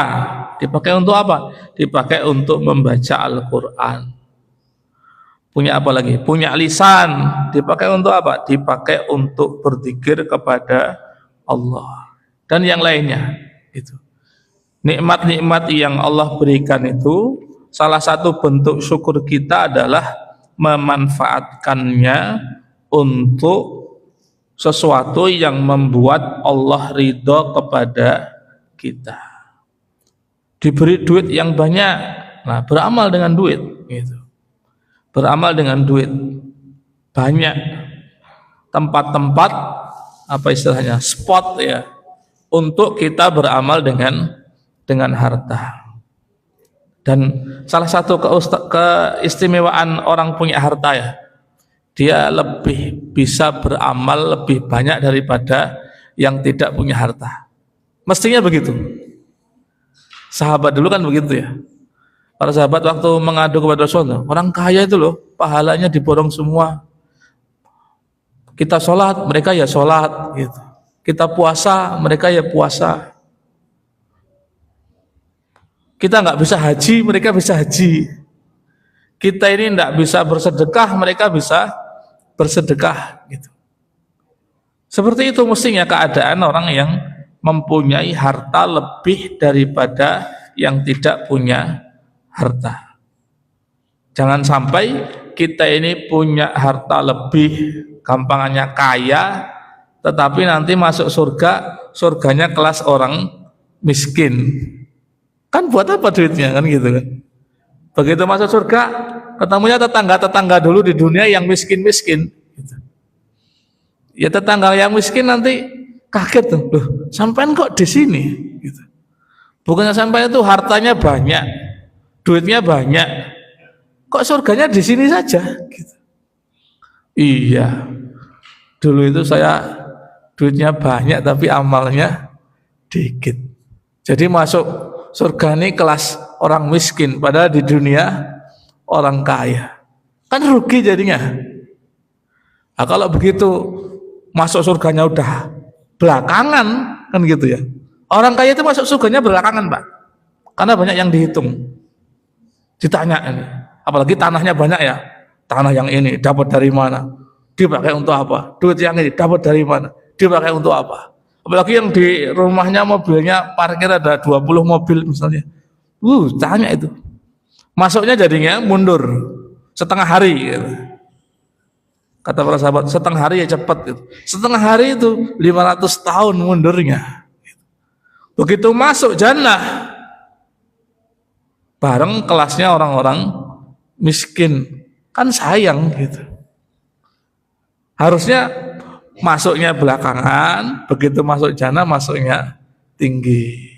dipakai untuk apa? Dipakai untuk membaca Al-Quran. Punya apa lagi? Punya lisan dipakai untuk apa? Dipakai untuk berzikir kepada Allah dan yang lainnya. Itu nikmat-nikmat yang Allah berikan itu salah satu bentuk syukur kita adalah memanfaatkannya untuk sesuatu yang membuat Allah ridho kepada kita. Diberi duit yang banyak, nah beramal dengan duit gitu. Beramal dengan duit banyak, tempat-tempat apa istilahnya spot ya untuk kita beramal dengan harta. Dan salah satu keistimewaan orang punya harta ya, dia lebih bisa beramal lebih banyak daripada yang tidak punya harta. Mestinya begitu. Sahabat dulu kan begitu ya. Para sahabat waktu mengadu kepada Rasulullah, orang kaya itu loh, pahalanya diborong semua. Kita sholat, mereka ya sholat, gitu. Kita puasa, mereka ya puasa. Kita nggak bisa haji, mereka bisa haji. Kita ini nggak bisa bersedekah, mereka bisa bersedekah, gitu. Seperti itu mestinya keadaan orang yang mempunyai harta lebih daripada yang tidak punya harta. Jangan sampai kita ini punya harta lebih, gampangannya kaya, tetapi nanti masuk surga, surganya kelas orang miskin. Kan buat apa duitnya kan gitu kan? Begitu masuk surga, ketemunya tetangga-tetangga dulu di dunia yang miskin-miskin. Gitu. Ya tetangga yang miskin nanti kaget tuh, loh, sampean kok di sini? Gitu. Bukannya sampean itu hartanya banyak, duitnya banyak, kok surganya di sini saja? Gitu. Iya, dulu itu saya duitnya banyak tapi amalnya dikit. Jadi masuk surga ini kelas orang miskin, padahal di dunia orang kaya. Kan rugi jadinya. Nah, kalau begitu masuk surganya udah belakangan, kan gitu ya. Orang kaya itu masuk surganya belakangan, Pak. Karena banyak yang dihitung. Ditanya ini, apalagi tanahnya banyak ya. Tanah yang ini dapat dari mana? Dipakai untuk apa? Duit yang ini dapat dari mana? Dipakai untuk apa? Apalagi yang di rumahnya mobilnya parkir ada 20 mobil misalnya. Tanya itu. Masuknya jadinya mundur setengah hari gitu. Kata para sahabat, setengah hari ya cepat gitu. Setengah hari itu 500 tahun mundurnya. Begitu masuk jannah bareng kelasnya orang-orang miskin, kan sayang gitu. Harusnya masuknya belakangan, begitu masuk jannah masuknya tinggi.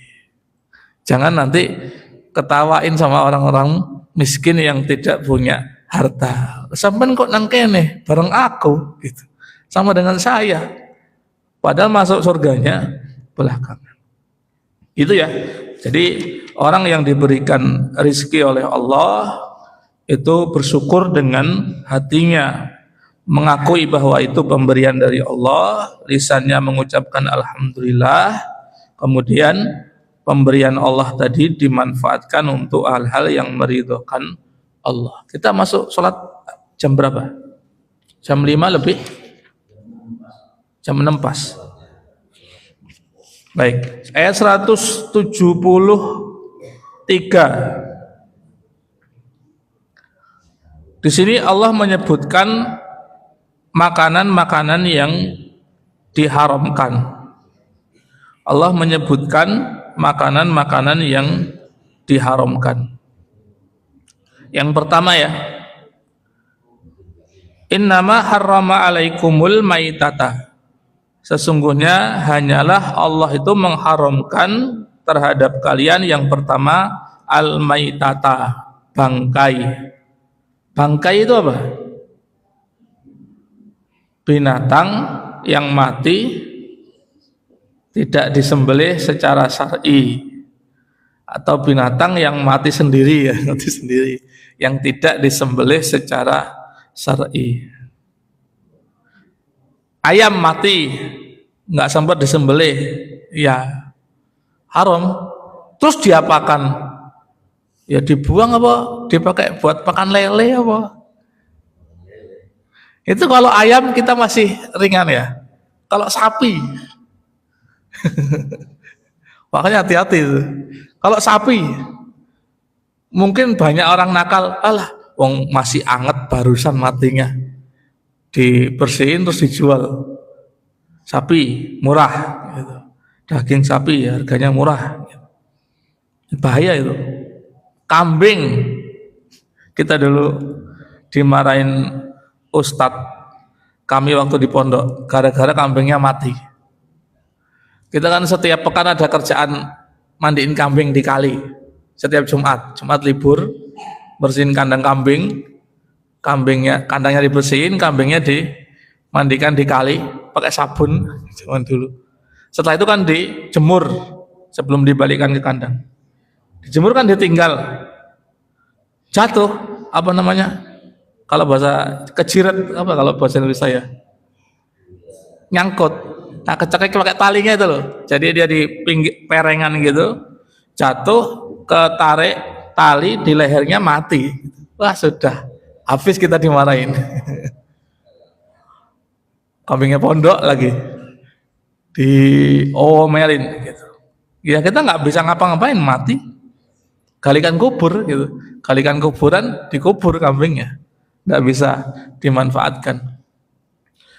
Jangan nanti ketawain sama orang-orang miskin yang tidak punya harta. Sampai kok nang kene bareng aku gitu. Sama dengan saya. Padahal masuk surganya belakangan. Itu ya. Jadi orang yang diberikan rizki oleh Allah itu bersyukur dengan hatinya, mengakui bahwa itu pemberian dari Allah, lisannya mengucapkan alhamdulillah, kemudian pemberian Allah tadi dimanfaatkan untuk hal-hal yang meridhokan Allah. Kita masuk sholat jam berapa? Jam 5 lebih? Jam 6 pas. Baik, ayat 173. Di sini Allah menyebutkan makanan-makanan yang diharamkan. Allah menyebutkan makanan-makanan yang diharamkan. Yang pertama ya, innama harrama alaikumul maitata. Sesungguhnya hanyalah Allah itu mengharamkan terhadap kalian yang pertama al-maitata, bangkai. Bangkai itu apa? Binatang yang mati tidak disembelih secara syar'i, atau binatang yang mati sendiri ya, mati sendiri, yang tidak disembelih secara syar'i. Ayam mati nggak sempat disembelih, ya haram. Terus diapakan? Ya dibuang apa? Dipakai buat pakan lele apa? Itu kalau ayam kita masih ringan ya. Kalau sapi, makanya hati-hati itu. Kalau sapi, mungkin banyak orang nakal, alah, wong masih anget barusan matinya, dibersihin terus dijual. Sapi murah, gitu. Daging sapi ya, harganya murah. Bahaya itu. Kambing, kita dulu dimarahin ustadz kami waktu di pondok, gara-gara kambingnya mati. Kita kan setiap pekan ada kerjaan mandiin kambing di kali. Setiap Jumat libur, bersihin kandang kambing, kandangnya dibersihin, kambingnya dimandikan di kali pakai sabun zaman dulu. Setelah itu kan dijemur sebelum dibalikkan ke kandang. Dijemur kan ditinggal, jatuh, apa namanya? Kalau bahasa kejirat apa kalau bahasa Indonesia ya? Nyangkut. Nah, kecekek pakai talinya itu loh. Jadi dia di pinggir perengan gitu, jatuh, ketarik tali di lehernya, mati. Wah, sudah. Habis kita dimarahin. Kambingnya pondok lagi. Diomelin gitu. Ya kita nggak bisa ngapa-ngapain, mati. Galikan kubur gitu. Galikan kuburan, dikubur kambingnya. Nggak bisa dimanfaatkan.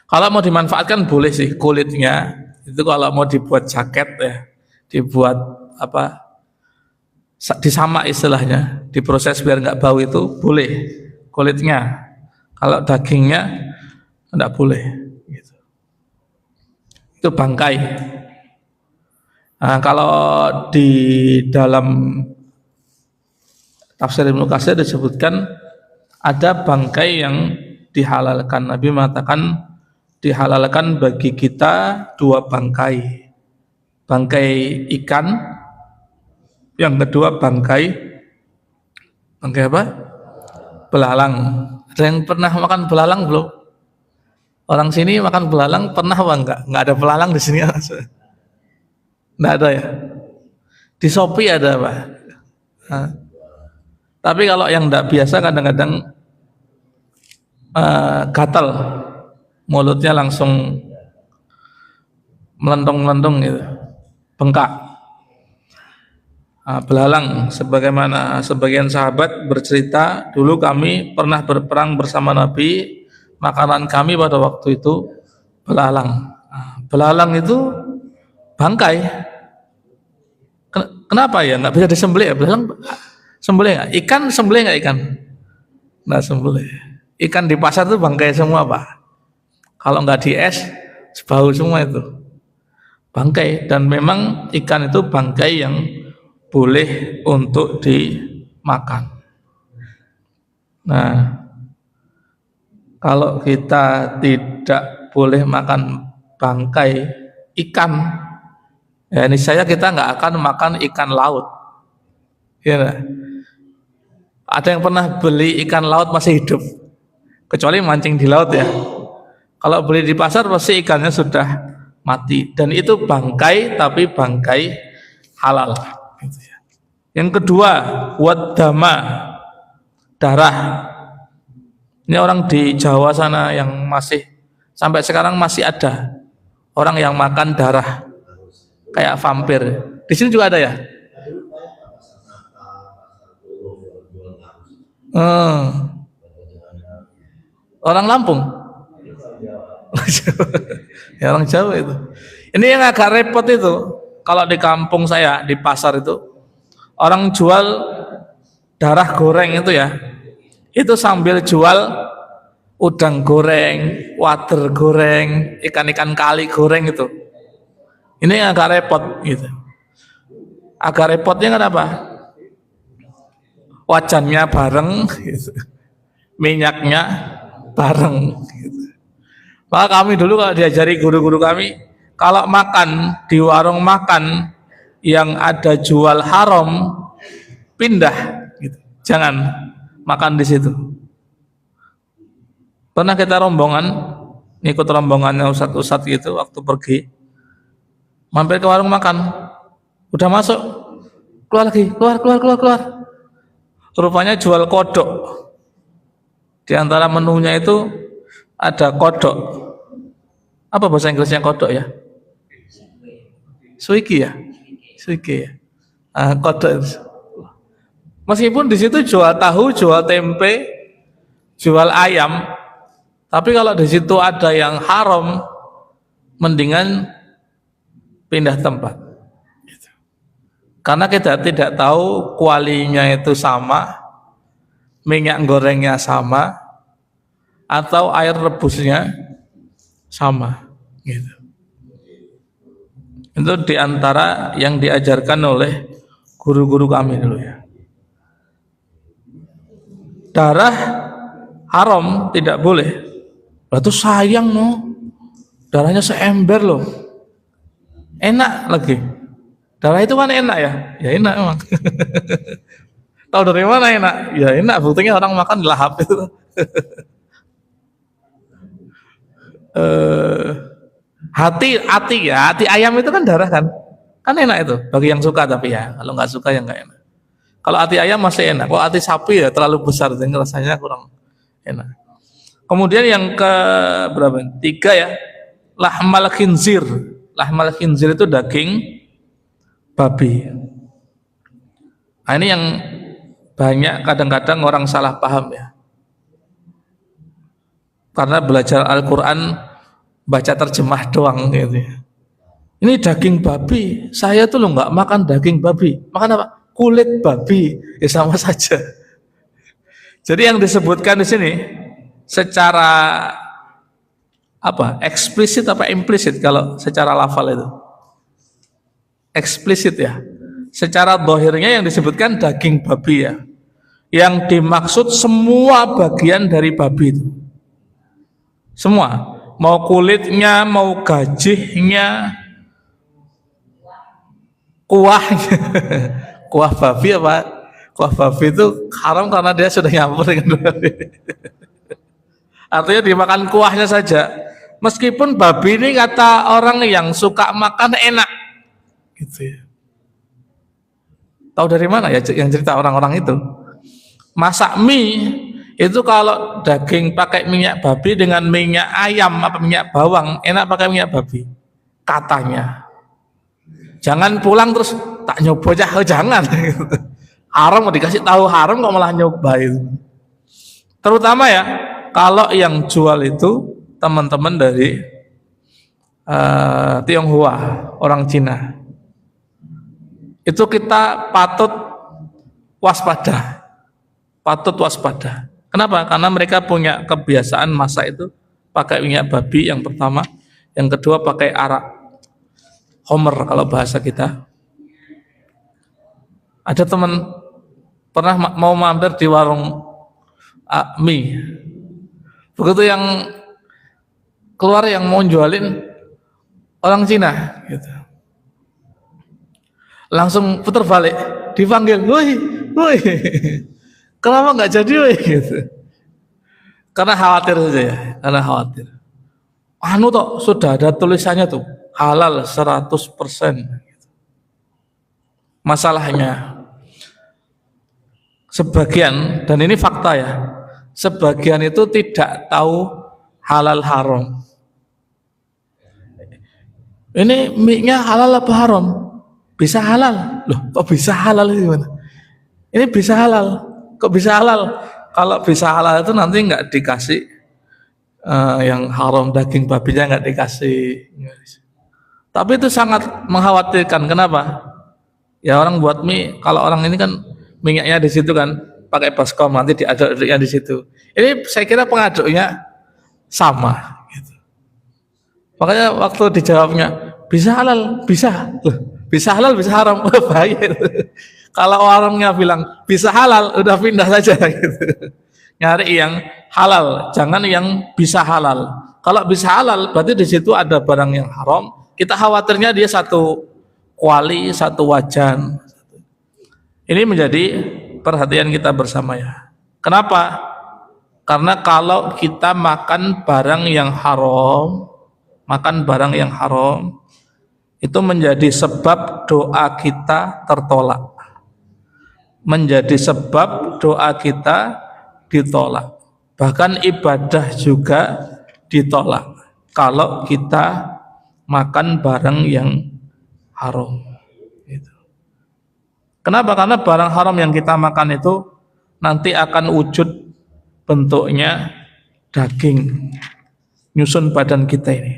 Kalau mau dimanfaatkan boleh sih kulitnya. Itu kalau mau dibuat jaket ya, dibuat apa, disamak istilahnya, diproses biar nggak bau, itu boleh kulitnya. Kalau dagingnya nggak boleh. Gitu. Itu bangkai. Nah, kalau di dalam tafsir Ibnu Katsir disebutkan ada bangkai yang dihalalkan. Nabi mengatakan dihalalkan bagi kita 2 bangkai. Bangkai ikan Yang kedua bangkai apa? Belalang. Ada yang pernah makan belalang belum? Orang sini makan belalang pernah apa enggak? Enggak ada belalang di sini. Enggak ada ya. Di Shopee ada Pak. Nah, tapi kalau yang enggak biasa kadang-kadang gatal, mulutnya langsung melentung-melentung gitu, bengkak. Belalang, sebagaimana sebagian sahabat bercerita, dulu kami pernah berperang bersama Nabi, makanan kami pada waktu itu belalang. Belalang itu bangkai. Kenapa ya? Nggak bisa disembelih ya? Belalang sembelih nggak? Ikan sembelih nggak ikan? Nggak sembelih. Ikan di pasar itu bangkai semua Pak. Kalau nggak di es, bau semua itu. Bangkai, dan memang ikan itu bangkai yang boleh untuk dimakan. Nah, kalau kita tidak boleh makan bangkai ikan, ya ini saya kita nggak akan makan ikan laut. Ya, ada yang pernah beli ikan laut masih hidup, kecuali mancing di laut ya. Kalau beli di pasar pasti ikannya sudah mati, dan itu bangkai tapi bangkai halal. Yang kedua, wadama, darah. Ini orang di Jawa sana yang masih sampai sekarang masih ada orang yang makan darah kayak vampir. Di sini juga ada ya? Orang Lampung. Ya, orang Jawa itu. Ini yang agak repot itu. Kalau di kampung saya di pasar itu orang jual darah goreng itu ya, itu sambil jual udang goreng, wader goreng, ikan-ikan kali goreng itu. Ini yang agak repot gitu. Agak repotnya kenapa? Wajannya bareng, gitu. Minyaknya bareng. Gitu. Maka kami dulu kalau diajari guru-guru kami, kalau makan di warung makan yang ada jual haram, pindah, gitu. Jangan makan di situ. Pernah kita rombongan, ikut rombongannya ustadz-ustadz gitu, waktu pergi, mampir ke warung makan, udah masuk, keluar lagi, keluar. Rupanya jual kodok. Di antara menunya itu ada kodok. Apa bahasa Inggrisnya kodok ya? Suiki ya? Suiki ya? Kodok. Meskipun di situ jual tahu, jual tempe, jual ayam, tapi kalau di situ ada yang haram, mendingan pindah tempat. Karena kita tidak tahu kualinya itu sama, minyak gorengnya sama, atau air rebusnya sama, gitu. Itu diantara yang diajarkan oleh guru-guru kami dulu ya. Darah haram tidak boleh. Itu sayang no, darahnya seember loh, enak lagi. Darah itu kan enak ya, ya enak emang. Tahu dari mana enak? Ya enak, buktinya orang makan lahap itu. Hati ayam itu kan darah kan enak itu bagi yang suka, tapi ya kalau nggak suka ya nggak enak. Kalau hati ayam masih enak, kalau hati sapi ya terlalu besar dan rasanya kurang enak. Kemudian yang ke berapa? 3 ya, lahmal khinzir. Lahmal khinzir itu daging babi. Nah, ini yang banyak kadang-kadang orang salah paham ya. Karena belajar Al-Quran baca terjemah doang gitu ya. Ini daging babi, saya tuh lo nggak makan daging babi, makan apa? Kulit babi, ya sama saja. Jadi yang disebutkan di sini secara apa? Eksplisit apa implisit kalau secara lafal itu? Eksplisit ya. Secara dohirnya yang disebutkan daging babi ya. Yang dimaksud semua bagian dari babi itu. Semua, mau kulitnya, mau gajihnya, kuahnya, kuah babi apa? Kuah babi itu haram karena dia sudah nyampur dengan babi. Artinya dimakan kuahnya saja. Meskipun babi ini kata orang yang suka makan enak, gitu ya. Tahu dari mana ya yang cerita orang-orang itu? Masak mie itu kalau daging pakai minyak babi dengan minyak ayam apa minyak bawang enak pakai minyak babi katanya. Jangan pulang terus tak nyoba aja, jangan. Haram mau dikasih tahu haram kok malah nyoba itu. Terutama ya kalau yang jual itu teman-teman dari Tionghoa, orang Cina. Itu kita patut waspada. Kenapa? Karena mereka punya kebiasaan masak itu pakai minyak babi yang pertama, yang kedua pakai arak homer kalau bahasa kita. Ada teman pernah mau mampir di warung mie. Begitu yang keluar yang mau jualin orang Cina gitu. Langsung putar balik, dipanggil, woi, kenapa nggak jadi, woi, gitu. Karena khawatir saja ya, karena khawatir. Anu toh sudah ada tulisannya tuh halal 100%. Masalahnya sebagian, dan ini fakta ya, sebagian itu tidak tahu halal haram. Ini mie-nya halal apa haram? Bisa halal. Loh, kok bisa halal gimana? Ini bisa halal. Kok bisa halal? Kalau bisa halal itu nanti nggak dikasih yang haram, daging babinya nggak dikasih. Tapi itu sangat mengkhawatirkan. Kenapa? Ya orang buat mie, kalau orang ini kan minyaknya di situ kan pakai baskom, nanti diaduk-aduknya di situ. Ini saya kira pengaduknya sama. Gitu. Makanya waktu dijawabnya bisa halal, bisa. Loh, bisa halal, bisa haram, bahaya. Kalau orangnya bilang bisa halal, udah pindah saja gitu. Nyari yang halal, jangan yang bisa halal. Kalau bisa halal, berarti di situ ada barang yang haram. Kita khawatirnya dia satu kuali, satu wajan. Ini menjadi perhatian kita bersama ya. Kenapa? Karena kalau kita makan barang yang haram, itu menjadi sebab doa kita tertolak. Menjadi sebab doa kita ditolak. Bahkan ibadah juga ditolak kalau kita makan barang yang haram. Kenapa? Karena barang haram yang kita makan itu nanti akan wujud bentuknya daging nyusun badan kita ini.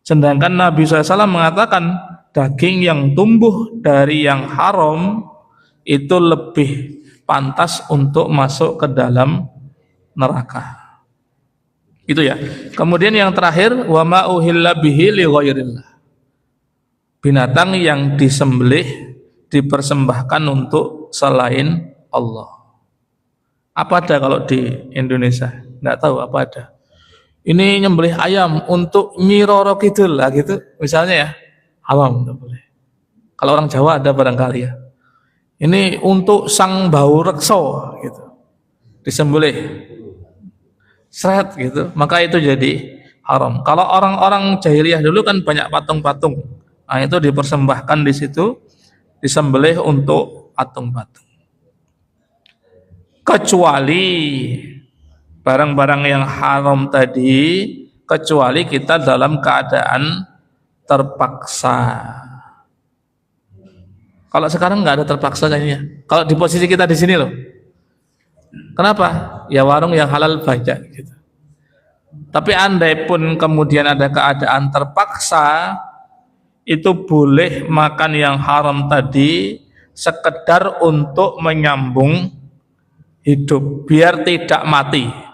Sedangkan Nabi SAW mengatakan daging yang tumbuh dari yang haram itu lebih pantas untuk masuk ke dalam neraka. Itu ya. Kemudian yang terakhir wa ma uhilla bihi li ghairillah. Binatang yang disembelih dipersembahkan untuk selain Allah. Apa ada kalau di Indonesia? Nggak tahu apa ada. Ini nyembelih ayam untuk Nyi Roro Kidul lah gitu, misalnya ya, haram nggak boleh. Kalau orang Jawa ada barangkali ya. Ini untuk Sang Bau Rekso gitu, disembelih, seret gitu, maka itu jadi haram. Kalau orang-orang jahiliyah dulu kan banyak patung-patung, nah itu dipersembahkan di situ, disembelih untuk patung-patung. Kecuali barang-barang yang haram tadi, kecuali kita dalam keadaan terpaksa. Kalau sekarang nggak ada terpaksa kayaknya. Kalau di posisi kita di sini loh. Kenapa? Ya warung yang halal banyak gitu. Tapi andai pun kemudian ada keadaan terpaksa, itu boleh makan yang haram tadi sekedar untuk menyambung hidup, biar tidak mati.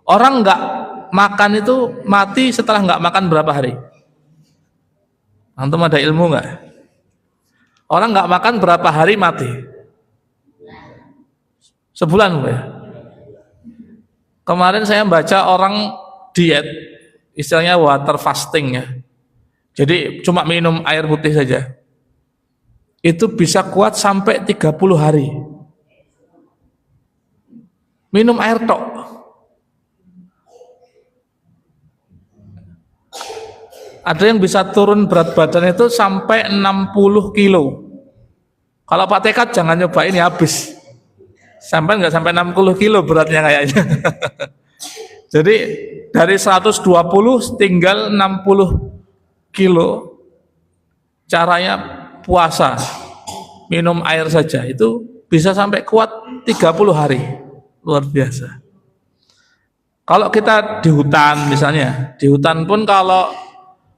Orang nggak makan itu mati setelah nggak makan berapa hari? Antum ada ilmu nggak? Orang nggak makan berapa hari mati? Sebulan ya. Kemarin saya baca orang diet, istilahnya water fasting ya. Jadi cuma minum air putih saja. itu bisa kuat sampai 30 hari. Minum air tok. Ada yang bisa turun berat badan itu sampai 60 kilo. Kalau Pak Tekad jangan nyoba ini, habis. Sampai nggak sampai 60 kilo beratnya kayaknya. Jadi dari 120 tinggal 60 kilo. Caranya puasa, minum air saja itu bisa sampai kuat 30 hari. Luar biasa. Kalau kita di hutan misalnya, di hutan pun kalau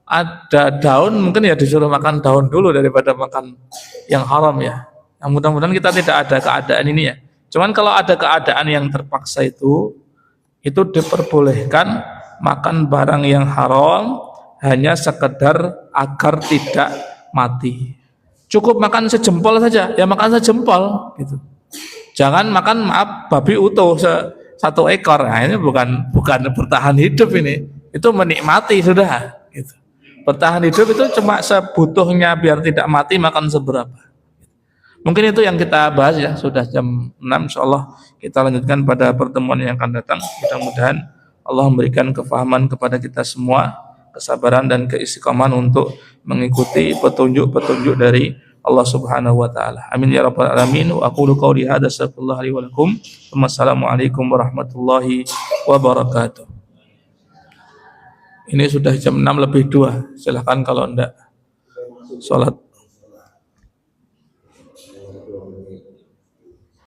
ada daun mungkin ya disuruh makan daun dulu daripada makan yang haram ya. Yang mudah-mudahan kita tidak ada keadaan ini ya. Cuman kalau ada keadaan yang terpaksa itu diperbolehkan makan barang yang haram hanya sekedar agar tidak mati. Cukup makan sejempol saja, ya makan sejempol gitu. Jangan makan babi utuh satu ekor. Nah, ini bukan bertahan hidup ini. Itu menikmati sudah gitu. Bertahan hidup itu cuma sebutuhnya biar tidak mati, makan seberapa. Mungkin itu yang kita bahas ya, sudah jam 6, insyaallah kita lanjutkan pada pertemuan yang akan datang. Mudah-mudahan Allah memberikan kefahaman kepada kita semua, kesabaran dan keistiqomahan untuk mengikuti petunjuk-petunjuk dari Allah Subhanahu wa taala. Amin ya rabbal alamin. Wa aqulu qouli hadza astaghfirullah li wa lakum. Wassalamualaikum warahmatullahi wabarakatuh. Ini sudah jam 6 lebih 2. Silahkan kalau enggak sholat